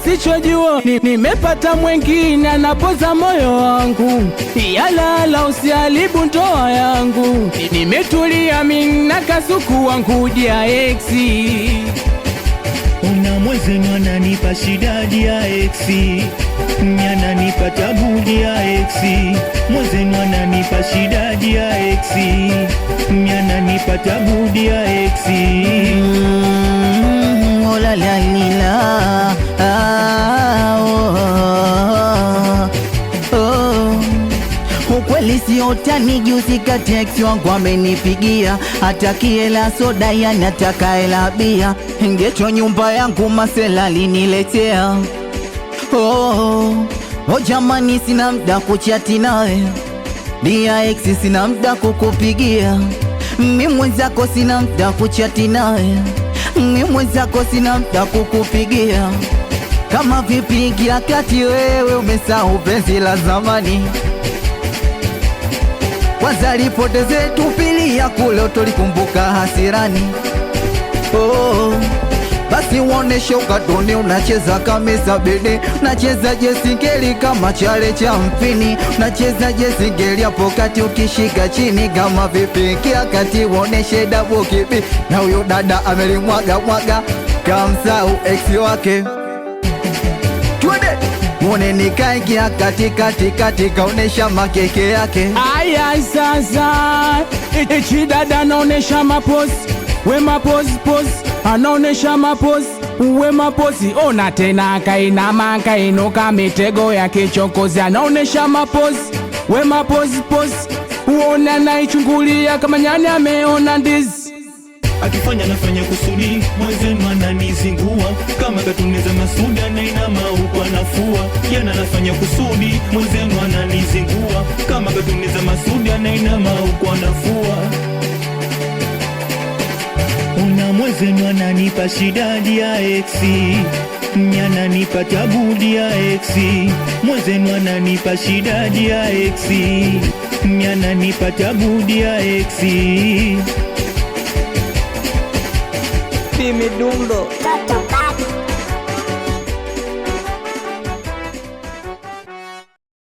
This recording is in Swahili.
sichojua nimepata mwengine anapoza moyo wangu. Yalala usiharibu ndoa yangu, nimetulia mimi na kasuku wangu dia exi. Una mwezenu ananipa shida dia exi, ananipa tabu dia exi. Mwezenu ananipa shida dia exi, ananipa tabu dia exi. Oh la la lila, ukweli sio utani. Juzi kati ex wangu amenipigia, hataki hela soda, yanataka hela bia. Ingecho nyumba yangu masela liniletea. Oh jamani, sina mda kuchati nawe dia ex, sina mda kukupigia. Mimi mwenzako sina mda kuchati nawe, mimi mwenzako sina mda kukupigia. Kama vipi kila kati wewe umesahau penzi la zamani? Kwanza lipoteze tupili ya kule utolikumbuka hasirani. Basi uoneshe ukatuni, unacheza kamisa bede, unacheza jesingeli kama chale cha mpini, unacheza jesingeli hapo kati ukishika chini. Kama vipi kila kati uoneshe dabu kipi, na huyo dada amelimwaga mwaga kamsau ex wake. Twende mwone nikaingia kati kaonesha makeke yake. Aya sasa ichi dada naonesha mapozi, we mapozi pozi, anaonesha mapozi, we mapozi. Ona tena kainama kainuka, mitego ya kichokozi, anaonesha mapozi, we mapozi pozi. Uona naichungulia kama nyani ameona ndizi. Akifanya nafanya kusudi, mwezenu ananizingua kama katuneza masuda na inama huku anafua. Yana nafanya kusudi, mwezenu ananizingua kama katuneza masuda na inama huku anafua. Una mwezenu ananipa shida dia exi, ananipa tabu dia exi. Mwezenu ananipa shida dia exi, ananipa tabu dia exi. Midundo